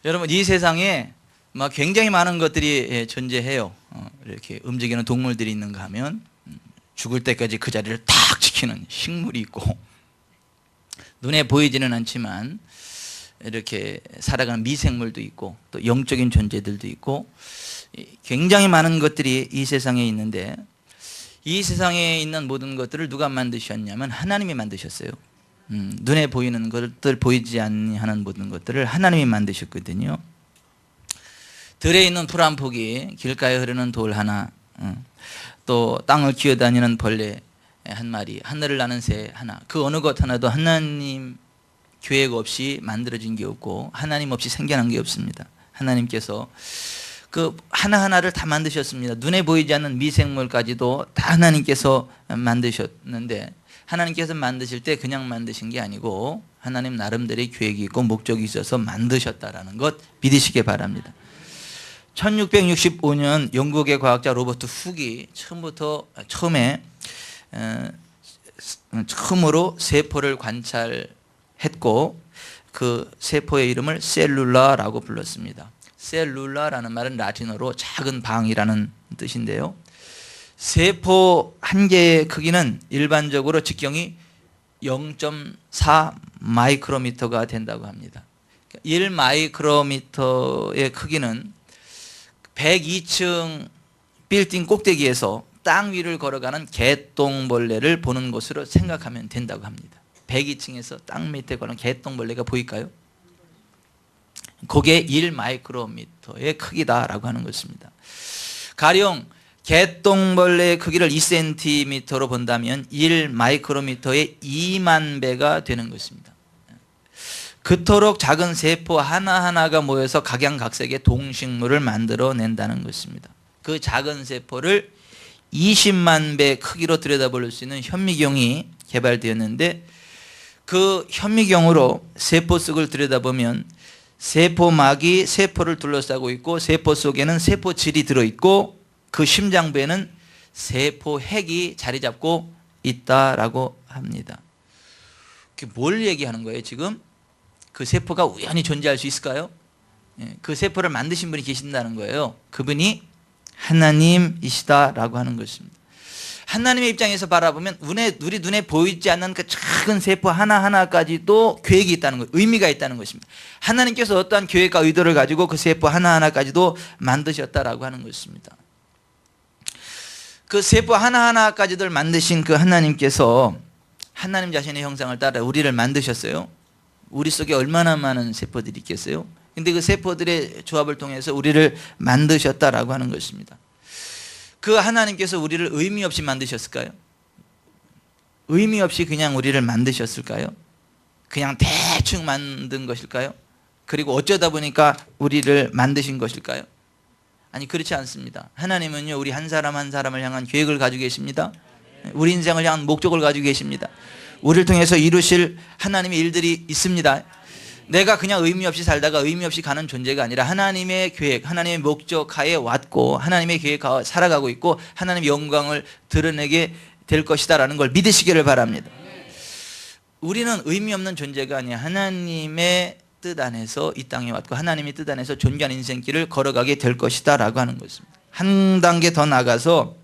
여러분, 이 세상에 굉장히 많은 것들이 존재해요. 이렇게 움직이는 동물들이 있는가 하면 죽을 때까지 그 자리를 탁 지키는 식물이 있고, 눈에 보이지는 않지만 이렇게 살아가는 미생물도 있고, 또 영적인 존재들도 있고, 굉장히 많은 것들이 이 세상에 있는데, 이 세상에 있는 모든 것들을 누가 만드셨냐면 하나님이 만드셨어요. 눈에 보이는 것들, 보이지 않는 모든 것들을 하나님이 만드셨거든요. 들에 있는 풀 한 포기, 길가에 흐르는 돌 하나, 또 땅을 기어다니는 벌레 한 마리, 하늘을 나는 새 하나, 그 어느 것 하나도 하나님 계획 없이 만들어진 게 없고 하나님 없이 생겨난 게 없습니다. 하나님께서 그 하나하나를 다 만드셨습니다. 눈에 보이지 않는 미생물까지도 다 하나님께서 만드셨는데, 하나님께서 만드실 때 그냥 만드신 게 아니고 하나님 나름대로의 계획이 있고 목적이 있어서 만드셨다라는 것 믿으시기 바랍니다. 1665년 영국의 과학자 로버트 훅이 처음으로 세포를 관찰했고, 그 세포의 이름을 셀룰라라고 불렀습니다. 셀룰라라는 말은 라틴어로 작은 방이라는 뜻인데요, 세포 한 개의 크기는 일반적으로 직경이 0.4 마이크로미터가 된다고 합니다. 1 마이크로미터의 크기는 102층 빌딩 꼭대기에서 땅 위를 걸어가는 개똥벌레를 보는 것으로 생각하면 된다고 합니다. 102층에서 땅 밑에 거는 개똥벌레가 보일까요? 그게 1 마이크로미터의 크기다라고 하는 것입니다. 가령 개똥벌레의 크기를 2cm로 본다면 1 마이크로미터의 2만 배가 되는 것입니다. 그토록 작은 세포 하나하나가 모여서 각양각색의 동식물을 만들어낸다는 것입니다. 그 작은 세포를 20만 배 크기로 들여다볼 수 있는 현미경이 개발되었는데, 그 현미경으로 세포 속을 들여다보면 세포막이 세포를 둘러싸고 있고, 세포 속에는 세포질이 들어있고, 그 심장부에는 세포핵이 자리 잡고 있다라고 합니다. 뭘 얘기하는 거예요 지금? 그 세포가 우연히 존재할 수 있을까요? 그 세포를 만드신 분이 계신다는 거예요. 그분이 하나님이시다라고 하는 것입니다. 하나님의 입장에서 바라보면 우리 눈에 보이지 않는 그 작은 세포 하나하나까지도 계획이 있다는 것, 의미가 있다는 것입니다. 하나님께서 어떠한 계획과 의도를 가지고 그 세포 하나하나까지도 만드셨다라고 하는 것입니다. 그 세포 하나하나까지들 만드신 그 하나님께서 하나님 자신의 형상을 따라 우리를 만드셨어요. 우리 속에 얼마나 많은 세포들이 있겠어요? 근데 그 세포들의 조합을 통해서 우리를 만드셨다라고 하는 것입니다. 그 하나님께서 우리를 의미 없이 만드셨을까요? 의미 없이 그냥 우리를 만드셨을까요? 그냥 대충 만든 것일까요? 그리고 어쩌다 보니까 우리를 만드신 것일까요? 아니, 그렇지 않습니다. 하나님은요, 우리 한 사람 한 사람을 향한 계획을 가지고 계십니다. 우리 인생을 향한 목적을 가지고 계십니다. 우리를 통해서 이루실 하나님의 일들이 있습니다. 내가 그냥 의미 없이 살다가 의미 없이 가는 존재가 아니라 하나님의 계획, 하나님의 목적 하에 왔고 하나님의 계획 하에 살아가고 있고 하나님의 영광을 드러내게 될 것이다라는 걸 믿으시기를 바랍니다. 우리는 의미 없는 존재가 아니라 하나님의 뜻 안에서 이 땅에 왔고 하나님의 뜻 안에서 존귀한 인생길을 걸어가게 될 것이다라고 하는 것입니다. 한 단계 더 나가서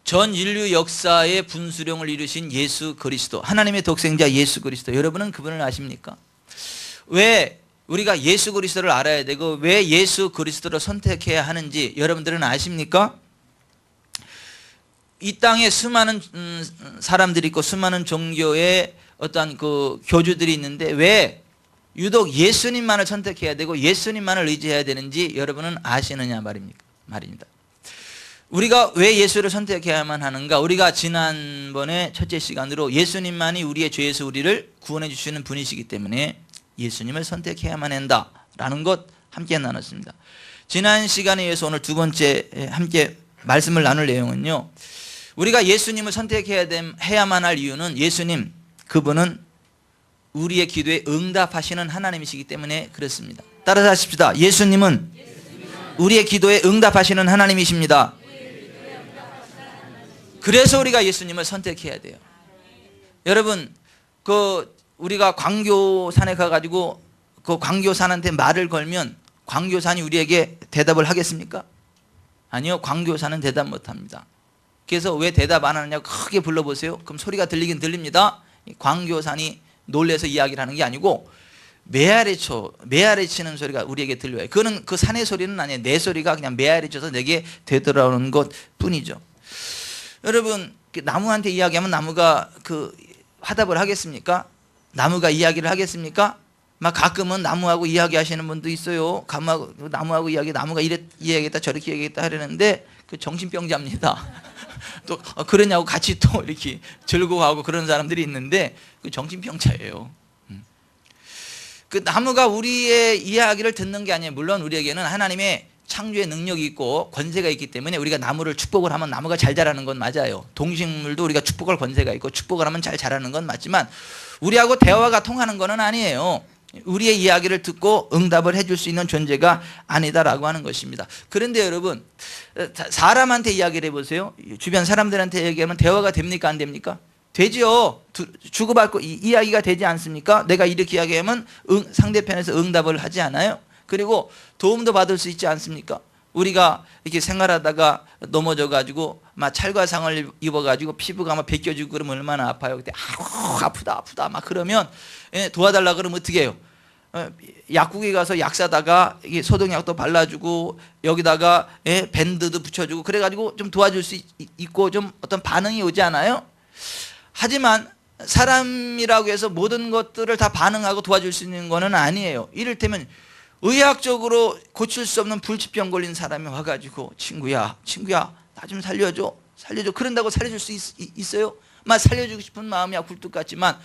전 인류 역사의 분수령을 이루신 예수 그리스도, 하나님의 독생자 예수 그리스도, 여러분은 그분을 아십니까? 왜 우리가 예수 그리스도를 알아야 되고 왜 예수 그리스도를 선택해야 하는지 여러분들은 아십니까? 이 땅에 수많은 사람들이 있고 수많은 종교의 어떠한 그 교주들이 있는데 왜 유독 예수님만을 선택해야 되고 예수님만을 의지해야 되는지 여러분은 아시느냐 말입니다. 우리가 왜 예수를 선택해야만 하는가? 우리가 지난번에 첫째 시간으로 예수님만이 우리의 죄에서 우리를 구원해 주시는 분이시기 때문에 예수님을 선택해야만 한다라는 것 함께 나눴습니다. 지난 시간에 이어서 오늘 두 번째 함께 말씀을 나눌 내용은요, 우리가 예수님을 선택해야만 할 이유는 예수님, 그분은 우리의 기도에 응답하시는 하나님이시기 때문에 그렇습니다. 따라서 하십시다. 예수님은 우리의 기도에 응답하시는 하나님이십니다. 그래서 우리가 예수님을 선택해야 돼요. 여러분, 우리가 광교산에 가가지고 그 광교산한테 말을 걸면 광교산이 우리에게 대답을 하겠습니까? 아니요. 광교산은 대답 못합니다. 그래서 왜 대답 안 하느냐고 크게 불러보세요. 그럼 소리가 들리긴 들립니다. 광교산이 놀래서 이야기를 하는 게 아니고 메아리치는 소리가 우리에게 들려요. 그거는 그 산의 소리는 아니에요. 내 소리가 그냥 메아리쳐서 내게 되돌아오는 것 뿐이죠. 여러분, 나무한테 이야기하면 나무가 그 화답을 하겠습니까? 나무가 이야기를 하겠습니까? 막 가끔은 나무하고 이야기하시는 분도 있어요. 나무하고 나무가 이야기했다 저렇게 얘기했다 하려는데 그 정신병자입니다. 또 그러냐고 같이 또 이렇게 즐거워하고 그런 사람들이 있는데 그 정신병자예요. 그 나무가 우리의 이야기를 듣는 게 아니에요. 물론 우리에게는 하나님의 창조의 능력이 있고 권세가 있기 때문에 우리가 나무를 축복을 하면 나무가 잘 자라는 건 맞아요. 동식물도 우리가 축복할 권세가 있고 축복을 하면 잘 자라는 건 맞지만 우리하고 대화가 통하는 건 아니에요. 우리의 이야기를 듣고 응답을 해줄 수 있는 존재가 아니다라고 하는 것입니다. 그런데 여러분, 사람한테 이야기를 해보세요. 주변 사람들한테 얘기하면 대화가 됩니까? 안 됩니까? 되죠. 주고받고 이야기가 되지 않습니까? 내가 이렇게 이야기하면 상대편에서 응답을 하지 않아요? 그리고 도움도 받을 수 있지 않습니까? 우리가 이렇게 생활하다가 넘어져가지고 막 찰과상을 입어가지고 피부가 막 벗겨지고 그러면 얼마나 아파요. 그때 아프다 막 그러면 도와달라 그러면 어떻게 해요? 약국에 가서 약 사다가 소독약도 발라주고 여기다가 밴드도 붙여주고 그래가지고 좀 도와줄 수 있고 좀 어떤 반응이 오지 않아요? 하지만 사람이라고 해서 모든 것들을 다 반응하고 도와줄 수 있는 것은 아니에요. 이를테면 의학적으로 고칠 수 없는 불치병 걸린 사람이 와가지고 친구야 나 좀 살려줘 그런다고 살려줄 수 있어요? 막 살려주고 싶은 마음이야 굴뚝 같지만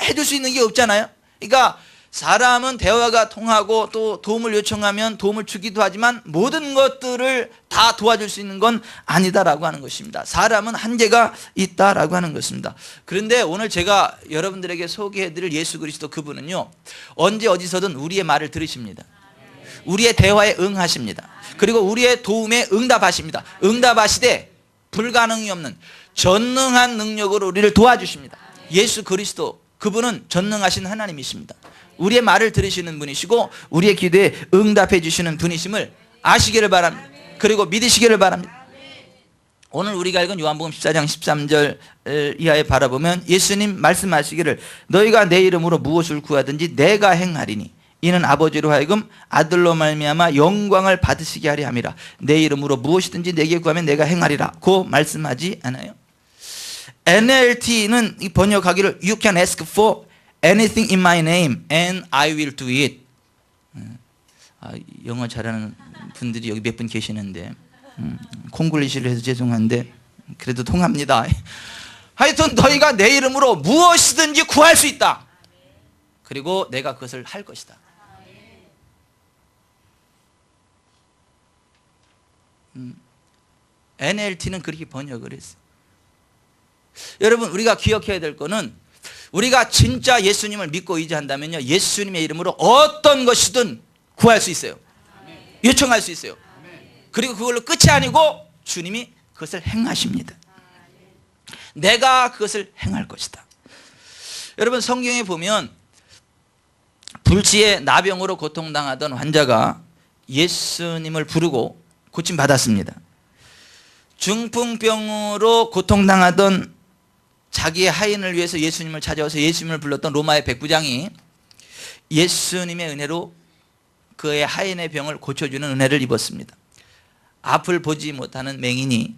해줄 수 있는 게 없잖아요. 그러니까 사람은 대화가 통하고 또 도움을 요청하면 도움을 주기도 하지만 모든 것들을 다 도와줄 수 있는 건 아니다라고 하는 것입니다. 사람은 한계가 있다라고 하는 것입니다. 그런데 오늘 제가 여러분들에게 소개해드릴 예수 그리스도 그분은요, 언제 어디서든 우리의 말을 들으십니다. 우리의 대화에 응하십니다. 그리고 우리의 도움에 응답하십니다. 응답하시되 불가능이 없는 전능한 능력으로 우리를 도와주십니다. 예수 그리스도 그분은 전능하신 하나님이십니다. 우리의 말을 들으시는 분이시고 우리의 기도에 응답해 주시는 분이심을 아시기를 바랍니다. 그리고 믿으시기를 바랍니다. 오늘 우리가 읽은 요한복음 14장 13절 이하에 바라보면 예수님 말씀하시기를 너희가 내 이름으로 무엇을 구하든지 내가 행하리니 이는 아버지로 하여금 아들로 말미암아 영광을 받으시게 하려 함이라. 내 이름으로 무엇이든지 내게 구하면 내가 행하리라 고 말씀하지 않아요? NLT는 번역하기를 You can ask for anything in my name and I will do it. 영어 잘하는 분들이 여기 몇 분 계시는데 콩글리시를 해서 죄송한데 그래도 통합니다. 하여튼 너희가 내 이름으로 무엇이든지 구할 수 있다. 그리고 내가 그것을 할 것이다. NLT는 그렇게 번역을 했어요. 여러분, 우리가 기억해야 될 거는 우리가 진짜 예수님을 믿고 의지한다면요, 예수님의 이름으로 어떤 것이든 구할 수 있어요. 요청할 수 있어요. 그리고 그걸로 끝이 아니고 주님이 그것을 행하십니다. 내가 그것을 행할 것이다. 여러분, 성경에 보면 불치의 나병으로 고통당하던 환자가 예수님을 부르고 고침받았습니다. 중풍병으로 고통당하던 자기의 하인을 위해서 예수님을 찾아와서 예수님을 불렀던 로마의 백부장이 예수님의 은혜로 그의 하인의 병을 고쳐주는 은혜를 입었습니다. 앞을 보지 못하는 맹인이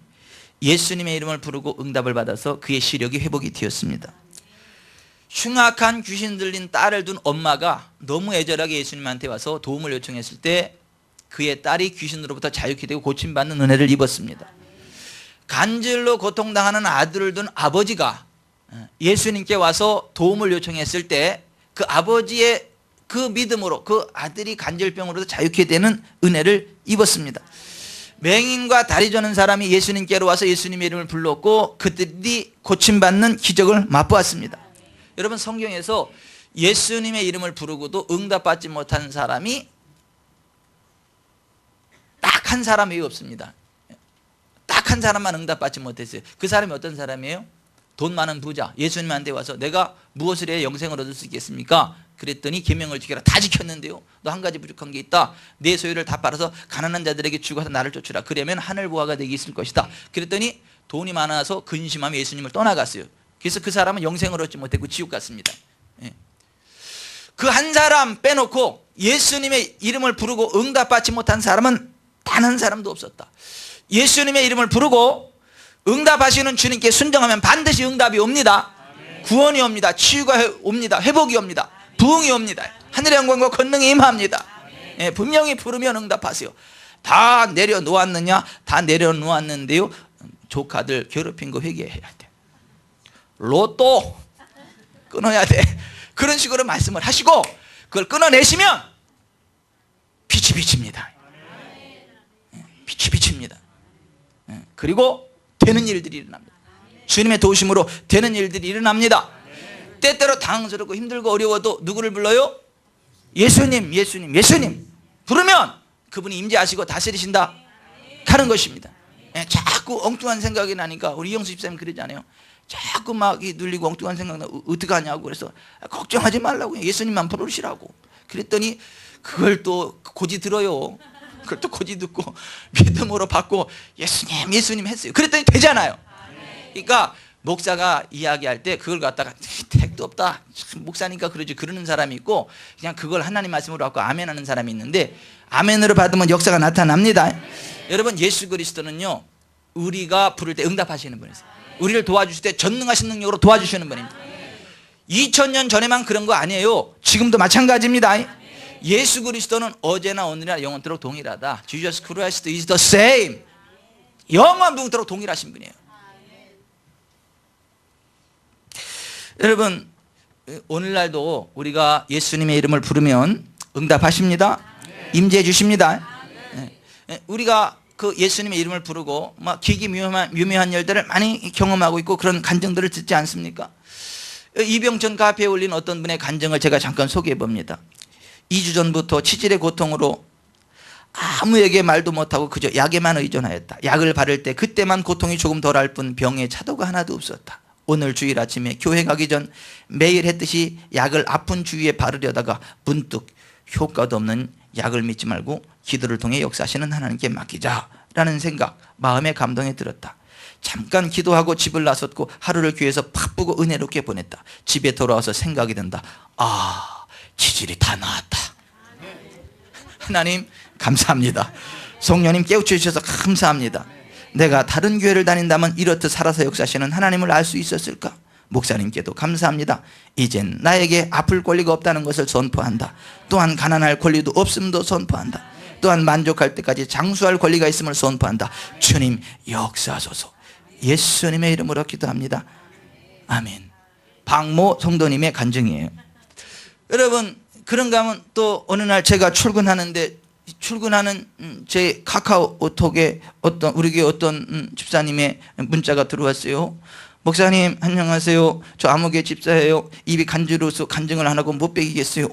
예수님의 이름을 부르고 응답을 받아서 그의 시력이 회복이 되었습니다. 흉악한 귀신 들린 딸을 둔 엄마가 너무 애절하게 예수님한테 와서 도움을 요청했을 때 그의 딸이 귀신으로부터 자유케 되고 고침받는 은혜를 입었습니다. 간질로 고통당하는 아들을 둔 아버지가 예수님께 와서 도움을 요청했을 때 그 아버지의 그 믿음으로 그 아들이 간질병으로도 자유케 되는 은혜를 입었습니다. 맹인과 다리 저는 사람이 예수님께로 와서 예수님의 이름을 불렀고 그들이 고침받는 기적을 맛보았습니다. 여러분, 성경에서 예수님의 이름을 부르고도 응답받지 못한 사람이 딱 한 사람이 없습니다. 딱 한 사람만 응답받지 못했어요. 그 사람이 어떤 사람이에요? 돈 많은 부자. 예수님한테 와서 내가 무엇을 해야 영생을 얻을 수 있겠습니까? 그랬더니 계명을 지켜라. 다 지켰는데요, 너 한 가지 부족한 게 있다. 내 소유를 다 팔아서 가난한 자들에게 주고서 나를 쫓으라. 그러면 하늘 부하가 되게 있을 것이다. 그랬더니 돈이 많아서 근심하며 예수님을 떠나갔어요. 그래서 그 사람은 영생을 얻지 못했고 지옥 갔습니다. 그 한 사람 빼놓고 예수님의 이름을 부르고 응답받지 못한 사람은 단 한 사람도 없었다. 예수님의 이름을 부르고 응답하시는 주님께 순종하면 반드시 응답이 옵니다. 구원이 옵니다. 치유가 옵니다. 회복이 옵니다. 부흥이 옵니다. 하늘의 영광과 권능이 임합니다. 분명히 부르면 응답하세요. 다 내려놓았느냐? 다 내려놓았는데요, 조카들 괴롭힌 거 회개해야 돼. 로또 끊어야 돼. 그런 식으로 말씀을 하시고 그걸 끊어내시면 빛이 비칩니다. 빛이 비칩니다. 그리고 되는 일들이 일어납니다. 주님의 도우심으로 되는 일들이 일어납니다. 때때로 당황스럽고 힘들고 어려워도 누구를 불러요? 예수님, 예수님, 예수님 부르면 그분이 임재하시고 다스리신다 하는 것입니다. 자꾸 엉뚱한 생각이 나니까 우리 이영수 집사님 그러지 않아요? 자꾸 막 눌리고 엉뚱한 생각 나고 어떡하냐고 그래서 걱정하지 말라고, 예수님만 부르시라고. 그랬더니 그걸 또 고지 들어요. 그걸 또 고지 듣고 믿음으로 받고 예수님, 예수님 했어요. 그랬더니 되잖아요. 그러니까 목사가 이야기할 때 그걸 갖다가 택도 없다, 목사니까 그러지, 그러는 사람이 있고 그냥 그걸 하나님 말씀으로 갖고 아멘 하는 사람이 있는데, 아멘으로 받으면 역사가 나타납니다. 여러분, 예수 그리스도는요, 우리가 부를 때 응답하시는 분이세요. 우리를 도와주실 때 전능하신 능력으로 도와주시는 분입니다. 2000년 전에만 그런 거 아니에요. 지금도 마찬가지입니다. 예수 그리스도는 어제나 오늘이나 영원토록 동일하다. Jesus Christ is the same. 영원토록 동일하신 분이에요. 여러분, 오늘날도 우리가 예수님의 이름을 부르면 응답하십니다. 임재해 주십니다. 우리가 그 예수님의 이름을 부르고 막 기기묘묘한 일들을 많이 경험하고 있고 그런 간증들을 듣지 않습니까? 이병천 카페에 올린 어떤 분의 간증을 제가 잠깐 소개해 봅니다. 2주 전부터 치질의 고통으로 아무에게 말도 못하고 그저 약에만 의존하였다. 약을 바를 때 그때만 고통이 조금 덜할 뿐 병에 차도가 하나도 없었다. 오늘 주일 아침에 교회 가기 전 매일 했듯이 약을 아픈 주위에 바르려다가 문득 효과도 없는 약을 믿지 말고 기도를 통해 역사하시는 하나님께 맡기자라는 생각, 마음의 감동이 들었다. 잠깐 기도하고 집을 나섰고 하루를 교회에서 바쁘고 은혜롭게 보냈다. 집에 돌아와서 생각이 든다. 치질이 다 나았다. 하나님 감사합니다. 성령님 깨우쳐 주셔서 감사합니다. 내가 다른 교회를 다닌다면 이렇듯 살아서 역사하시는 하나님을 알 수 있었을까? 목사님께도 감사합니다. 이젠 나에게 아플 권리가 없다는 것을 선포한다. 또한 가난할 권리도 없음도 선포한다. 또한 만족할 때까지 장수할 권리가 있음을 선포한다. 주님 역사하소서. 예수님의 이름으로 기도합니다. 아멘. 박모 성도님의 간증이에요. 여러분, 그런가 하면 또 어느 날 제가 출근하는데 출근하는 제 카카오톡에 우리 교회 어떤 집사님의 문자가 들어왔어요. 목사님 안녕하세요. 저 아무개 집사예요. 입이 간지러워서 간증을 안 하고 못 베기겠어요.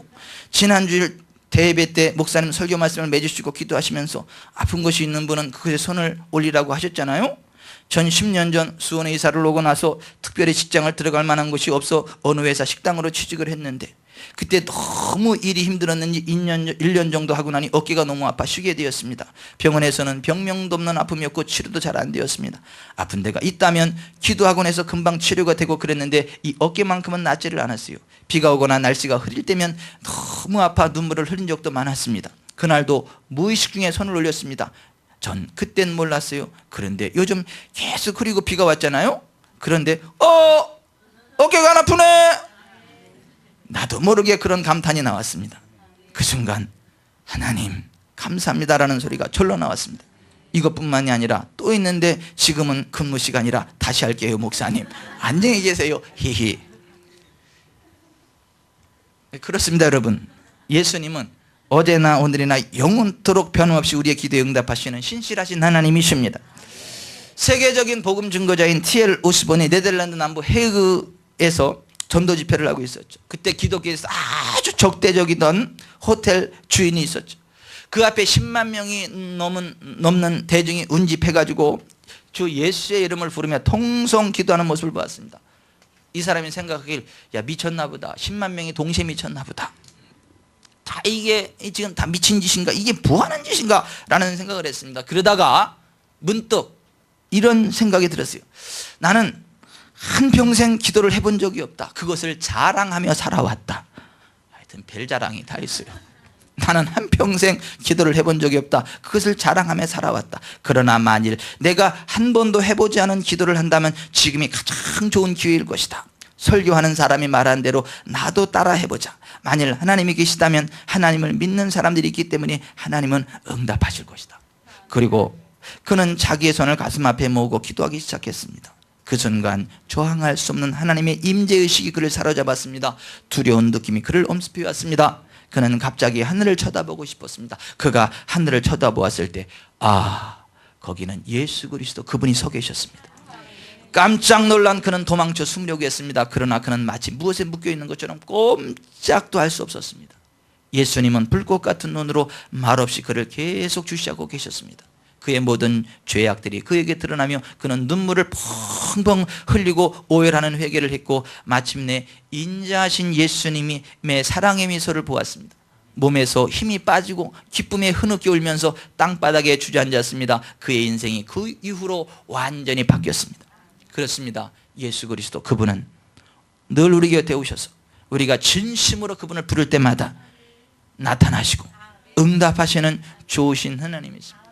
지난주일 대예배 때 목사님 설교 말씀을 맺으시고 기도하시면서 아픈 것이 있는 분은 그것에 손을 올리라고 하셨잖아요. 전 10년 전 수원에 이사를 오고 나서 특별히 직장을 들어갈 만한 곳이 없어 어느 회사 식당으로 취직을 했는데 그때 너무 일이 힘들었는지 1년 정도 하고 나니 어깨가 너무 아파 쉬게 되었습니다. 병원에서는 병명도 없는 아픔이었고 치료도 잘 안 되었습니다. 아픈 데가 있다면 기도학원에서 금방 치료가 되고 그랬는데 이 어깨만큼은 낫지를 않았어요. 비가 오거나 날씨가 흐릴 때면 너무 아파 눈물을 흘린 적도 많았습니다. 그날도 무의식 중에 손을 올렸습니다. 전 그땐 몰랐어요. 그런데 요즘 계속 흐리고 비가 왔잖아요. 그런데 어깨가 안 아프네. 나도 모르게 그런 감탄이 나왔습니다. 그 순간 하나님 감사합니다라는 소리가 절로 나왔습니다. 이것뿐만이 아니라 또 있는데 지금은 근무 시간이라 다시 할게요. 목사님 안녕히 계세요. 히히. 그렇습니다. 여러분, 예수님은 어제나 오늘이나 영원토록 변함없이 우리의 기도에 응답하시는 신실하신 하나님이십니다. 세계적인 복음 증거자인 T.L. 오스본이 네덜란드 남부 헤그에서 전도 집회를 하고 있었죠. 그때 기독교에서 아주 적대적이던 호텔 주인이 있었죠. 그 앞에 10만 명이 넘는 대중이 운집해가지고 주 예수의 이름을 부르며 통성 기도하는 모습을 보았습니다. 이 사람이 생각하길 야 미쳤나 보다. 10만 명이 동시에 미쳤나 보다. 다 이게 지금 다 미친 짓인가? 이게 뭐하는 짓인가? 라는 생각을 했습니다. 그러다가 문득 이런 생각이 들었어요. 나는 한평생 기도를 해본 적이 없다. 그것을 자랑하며 살아왔다. 하여튼 별 자랑이 다 있어요. 나는 한평생 기도를 해본 적이 없다. 그것을 자랑하며 살아왔다. 그러나 만일 내가 한 번도 해보지 않은 기도를 한다면 지금이 가장 좋은 기회일 것이다. 설교하는 사람이 말한 대로 나도 따라 해보자. 만일 하나님이 계시다면 하나님을 믿는 사람들이 있기 때문에 하나님은 응답하실 것이다. 그리고 그는 자기의 손을 가슴 앞에 모으고 기도하기 시작했습니다. 그 순간 저항할 수 없는 하나님의 임재의식이 그를 사로잡았습니다. 두려운 느낌이 그를 엄습해 왔습니다. 그는 갑자기 하늘을 쳐다보고 싶었습니다. 그가 하늘을 쳐다보았을 때 거기는 예수 그리스도 그분이 서 계셨습니다. 깜짝 놀란 그는 도망쳐 숨으려고 했습니다. 그러나 그는 마치 무엇에 묶여있는 것처럼 꼼짝도 할 수 없었습니다. 예수님은 불꽃 같은 눈으로 말없이 그를 계속 주시하고 계셨습니다. 그의 모든 죄악들이 그에게 드러나며 그는 눈물을 펑펑 흘리고 오열하는 회개를 했고 마침내 인자하신 예수님의 사랑의 미소를 보았습니다. 몸에서 힘이 빠지고 기쁨에 흐느껴 울면서 땅바닥에 주저앉았습니다. 그의 인생이 그 이후로 완전히 바뀌었습니다. 그렇습니다. 예수 그리스도 그분은 늘 우리 곁에 오셔서 우리가 진심으로 그분을 부를 때마다 나타나시고 응답하시는 좋으신 하나님이십니다.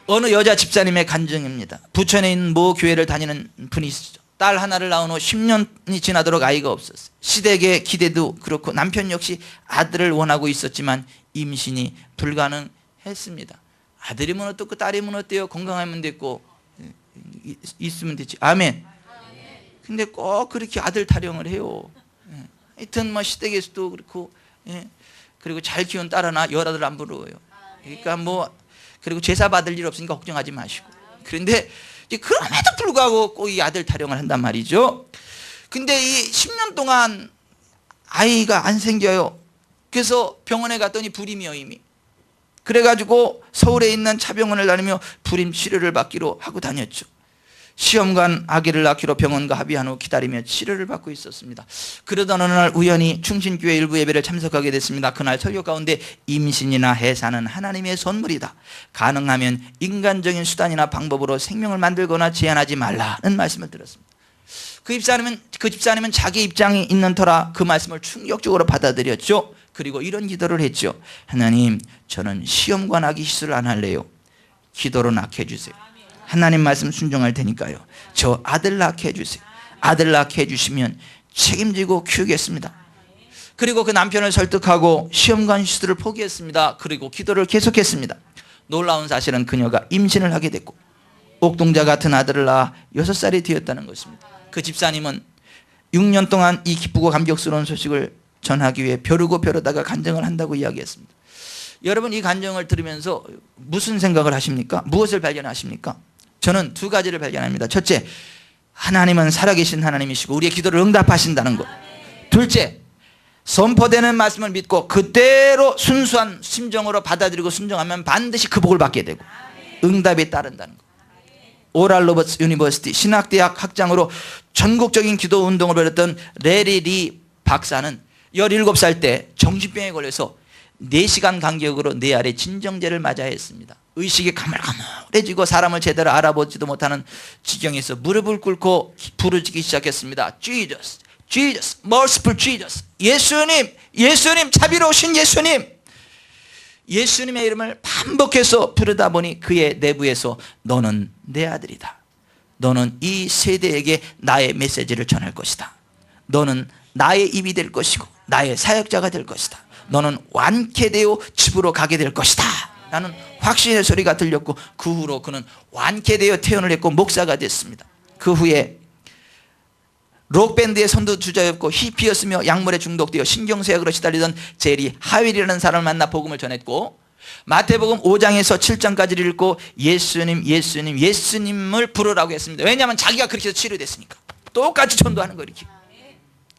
어느 여자 집사님의 간증입니다. 부천에 있는 모 교회를 다니는 분이시죠. 딸 하나를 낳은 후 10년이 지나도록 아이가 없었어요. 시댁의 기대도 그렇고 남편 역시 아들을 원하고 있었지만 임신이 불가능했습니다. 아들이면 어떻고 딸이면 어때요? 건강하면 됐고 있으면 되지. 아멘. 근데 꼭 그렇게 아들 타령을 해요. 하여튼 뭐 시댁에서도 그렇고 그리고 잘 키운 딸 하나 열아들 안 부러워요. 그러니까 뭐 그리고 제사 받을 일 없으니까 걱정하지 마시고. 그런데 그럼에도 불구하고 꼭 이 아들 타령을 한단 말이죠. 근데 이 10년 동안 아이가 안 생겨요. 그래서 병원에 갔더니 불임이요 이미. 그래가지고 서울에 있는 차병원을 다니며 불임 치료를 받기로 하고 다녔죠. 시험관 아기를 낳기로 병원과 합의한 후 기다리며 치료를 받고 있었습니다. 그러던 어느 날 우연히 충신교회 일부 예배를 참석하게 됐습니다. 그날 설교 가운데 임신이나 해산은 하나님의 선물이다. 가능하면 인간적인 수단이나 방법으로 생명을 만들거나 제한하지 말라는 말씀을 들었습니다. 그 집사님은 자기 입장이 있는 터라 그 말씀을 충격적으로 받아들였죠. 그리고 이런 기도를 했죠. 하나님, 저는 시험관 아기 시술을 안 할래요. 기도로 낳게 해주세요. 하나님 말씀 순종할 테니까요. 저 아들 낳게 해주세요. 아들 낳게 해주시면 책임지고 키우겠습니다. 그리고 그 남편을 설득하고 시험관 시술을 포기했습니다. 그리고 기도를 계속했습니다. 놀라운 사실은 그녀가 임신을 하게 됐고 옥동자 같은 아들을 낳아 6살이 되었다는 것입니다. 그 집사님은 6년 동안 이 기쁘고 감격스러운 소식을 전하기 위해 벼르고 벼르다가 간증을 한다고 이야기했습니다. 여러분 이 간증을 들으면서 무슨 생각을 하십니까? 무엇을 발견하십니까? 저는 두 가지를 발견합니다. 첫째, 하나님은 살아계신 하나님이시고 우리의 기도를 응답하신다는 것. 둘째, 선포되는 말씀을 믿고 그대로 순수한 심정으로 받아들이고 순종하면 반드시 그 복을 받게 되고 응답이 따른다는 것. 오랄 로버츠 유니버시티 신학대학 학장으로 전국적인 기도 운동을 벌였던 레리 리 박사는 17살 때 정신병에 걸려서 4시간 간격으로 뇌 아래 진정제를 맞아야 했습니다. 의식이 가물가물해지고 사람을 제대로 알아보지도 못하는 지경에서 무릎을 꿇고 부르짖기 시작했습니다. Jesus, Jesus, merciful Jesus. 예수님, 예수님, 자비로우신 예수님. 예수님의 이름을 반복해서 부르다 보니 그의 내부에서 너는 내 아들이다. 너는 이 세대에게 나의 메시지를 전할 것이다. 너는 나의 입이 될 것이고 나의 사역자가 될 것이다. 너는 완쾌되어 집으로 가게 될 것이다 라는 확신의 소리가 들렸고 그 후로 그는 완쾌되어 퇴원을 했고 목사가 됐습니다. 그 후에 록밴드의 선두주자였고 히피였으며 약물에 중독되어 신경쇠약으로 시달리던 제리 하윌이라는 사람을 만나 복음을 전했고 마태복음 5장에서 7장까지를 읽고 예수님, 예수님, 예수님을 부르라고 했습니다. 왜냐하면 자기가 그렇게 해서 치료됐으니까. 똑같이 전도하는 거 이렇게.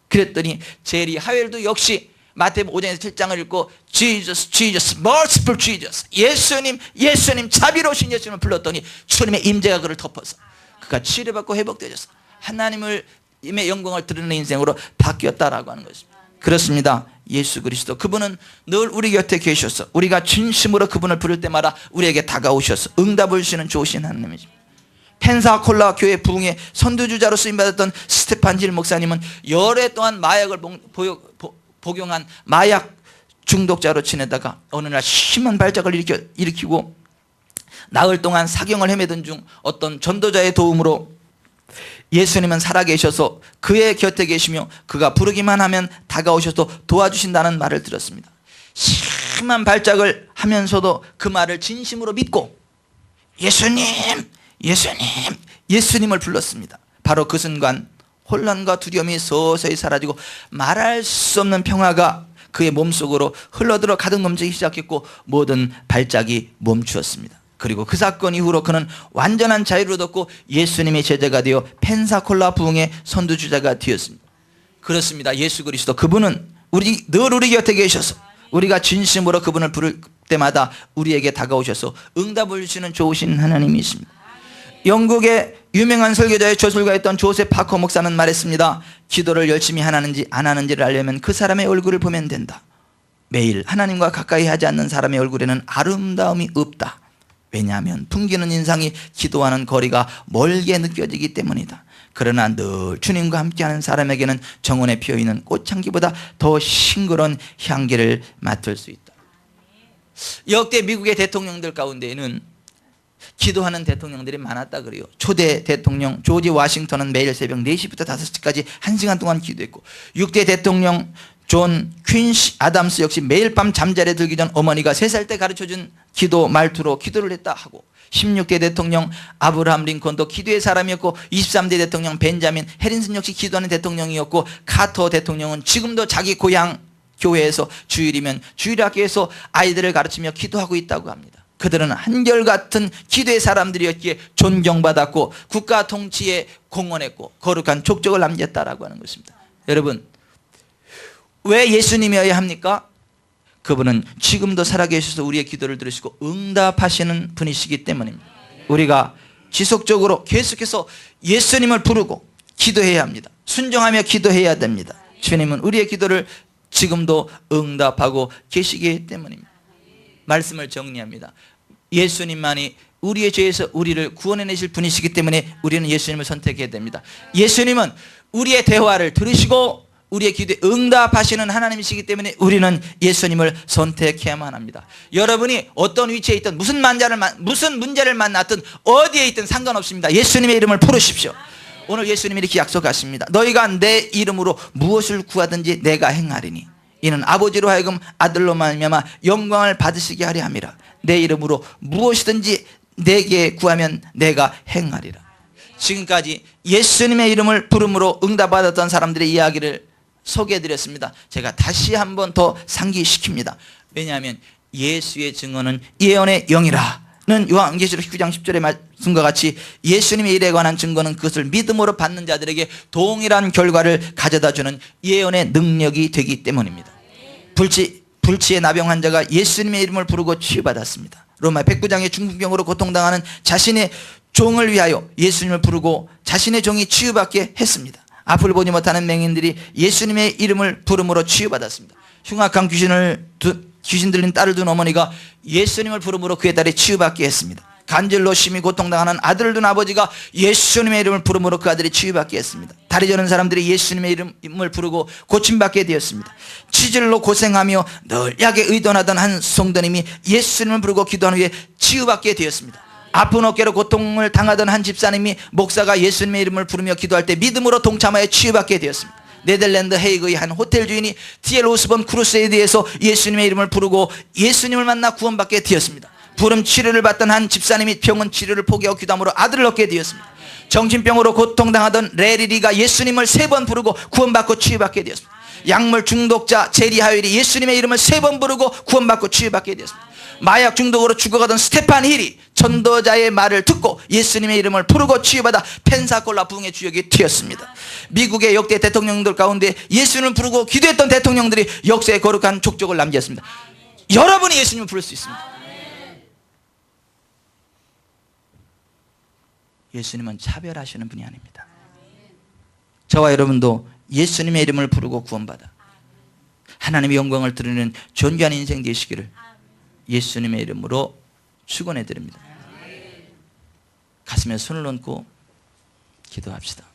그랬더니 제리 하윌도 역시 마태복음 5장에서 7장을 읽고 Jesus, Jesus, merciful Jesus, 예수님, 예수님, 자비로우신 예수님을 불렀더니 주님의 임재가 그를 덮어서 그가 치료받고 회복되었어. 하나님을 하나님의 영광을 드러내는 인생으로 바뀌었다라고 하는 것입니다. 그렇습니다. 예수 그리스도 그분은 늘 우리 곁에 계셔서 우리가 진심으로 그분을 부를 때마다 우리에게 다가오셔서 응답을 주시는 좋으신 하나님이십니다. 펜사콜라 교회 부흥의 선두주자로 쓰임받았던 스테판 힐 목사님은 열해 동안 마약을 복용한 마약 중독자로 지내다가 어느 날 심한 발작을 일으키고 나흘 동안 사경을 헤매던 중 어떤 전도자의 도움으로 예수님은 살아계셔서 그의 곁에 계시며 그가 부르기만 하면 다가오셔서 도와주신다는 말을 들었습니다. 심한 발작을 하면서도 그 말을 진심으로 믿고 예수님, 예수님, 예수님을 불렀습니다. 바로 그 순간 혼란과 두려움이 서서히 사라지고 말할 수 없는 평화가 그의 몸속으로 흘러들어 가득 넘치기 시작했고 모든 발작이 멈추었습니다. 그리고 그 사건 이후로 그는 완전한 자유를 얻고 예수님의 제자가 되어 펜사콜라 부흥의 선두주자가 되었습니다. 그렇습니다. 예수 그리스도 그분은 늘 우리 곁에 계셔서 우리가 진심으로 그분을 부를 때마다 우리에게 다가오셔서 응답을 주시는 좋으신 하나님이십니다. 영국의 유명한 설교자의 저술가였던 조셉 파커 목사는 말했습니다. 기도를 열심히 하는지 안 하는지를 알려면 그 사람의 얼굴을 보면 된다. 매일 하나님과 가까이 하지 않는 사람의 얼굴에는 아름다움이 없다. 왜냐하면 풍기는 인상이 기도하는 거리가 멀게 느껴지기 때문이다. 그러나 늘 주님과 함께하는 사람에게는 정원에 피어있는 꽃향기보다 더 싱그러운 향기를 맡을 수 있다. 역대 미국의 대통령들 가운데에는 기도하는 대통령들이 많았다 그래요. 초대 대통령 조지 워싱턴은 매일 새벽 4시부터 5시까지 1시간 동안 기도했고 6대 대통령 존 퀸시 아담스 역시 매일 밤 잠자리에 들기 전 어머니가 3살 때 가르쳐준 기도 말투로 기도를 했다 하고 16대 대통령 아브라함 링컨도 기도의 사람이었고 23대 대통령 벤자민 해린슨 역시 기도하는 대통령이었고 카터 대통령은 지금도 자기 고향 교회에서 주일이면 주일학교에서 아이들을 가르치며 기도하고 있다고 합니다. 그들은 한결같은 기도의 사람들이었기에 존경받았고 국가 통치에 공헌했고 거룩한 족적을 남겼다라고 하는 것입니다. 여러분 왜 예수님이어야 합니까? 그분은 지금도 살아계셔서 우리의 기도를 들으시고 응답하시는 분이시기 때문입니다. 우리가 지속적으로 계속해서 예수님을 부르고 기도해야 합니다. 순종하며 기도해야 됩니다. 주님은 우리의 기도를 지금도 응답하고 계시기 때문입니다. 말씀을 정리합니다. 예수님만이 우리의 죄에서 우리를 구원해내실 분이시기 때문에 우리는 예수님을 선택해야 됩니다. 예수님은 우리의 대화를 들으시고 우리의 기도에 응답하시는 하나님이시기 때문에 우리는 예수님을 선택해야만 합니다. 여러분이 어떤 위치에 있든 무슨 문제를 만났든 어디에 있든 상관없습니다. 예수님의 이름을 부르십시오. 오늘 예수님이 이렇게 약속하십니다. 너희가 내 이름으로 무엇을 구하든지 내가 행하리니 이는 아버지로 하여금 아들로 말미암아 영광을 받으시게 하려 함이라. 내 이름으로 무엇이든지 내게 구하면 내가 행하리라. 지금까지 예수님의 이름을 부름으로 응답받았던 사람들의 이야기를 소개해드렸습니다. 제가 다시 한번 더 상기시킵니다. 왜냐하면 예수의 증언은 예언의 영이라는 요한계시록 19장 10절의 말씀과 같이 예수님의 일에 관한 증거는 그것을 믿음으로 받는 자들에게 동일한 결과를 가져다주는 예언의 능력이 되기 때문입니다. 불치의 나병 환자가 예수님의 이름을 부르고 치유받았습니다. 로마 109장의 중풍병으로 고통당하는 자신의 종을 위하여 예수님을 부르고 자신의 종이 치유받게 했습니다. 앞을 보지 못하는 맹인들이 예수님의 이름을 부름으로 치유받았습니다. 흉악한 귀신 들린 딸을 둔 어머니가 예수님을 부름으로 그의 딸이 치유받게 했습니다. 간절로 심히 고통당하는 아들을 둔 아버지가 예수님의 이름을 부름으로 그 아들이 치유받게 했습니다. 다리 저는 사람들이 예수님의 이름을 부르고 고침받게 되었습니다. 치질로 고생하며 늘 약에 의존하던 한 성도님이 예수님을 부르고 기도한 후에 치유받게 되었습니다. 아픈 어깨로 고통을 당하던 한 집사님이 목사가 예수님의 이름을 부르며 기도할 때 믿음으로 동참하여 치유받게 되었습니다. 네덜란드 헤이그의 한 호텔 주인이 T.L. 오스본 크루세이드에서 예수님의 이름을 부르고 예수님을 만나 구원받게 되었습니다. 부름 치료를 받던 한 집사님이 병원 치료를 포기하고 기도함으로 아들을 얻게 되었습니다. 정신병으로 고통당하던 레리리가 예수님을 3번 부르고 구원받고 치유받게 되었습니다. 약물 중독자 제리 하율이 예수님의 이름을 3번 부르고 구원받고 치유받게 되었습니다. 마약 중독으로 죽어가던 스테판 힐이 전도자의 말을 듣고 예수님의 이름을 부르고 치유받아 펜사콜라 부흥의 주역이 되었습니다. 미국의 역대 대통령들 가운데 예수님을 부르고 기도했던 대통령들이 역사의 거룩한 족적을 남겼습니다. 여러분이 예수님을 부를 수 있습니다. 예수님은 차별하시는 분이 아닙니다. 저와 여러분도 예수님의 이름을 부르고 구원받아 하나님의 영광을 드리는 존귀한 인생 되시기를 예수님의 이름으로 축원해 드립니다. 가슴에 손을 얹고 기도합시다.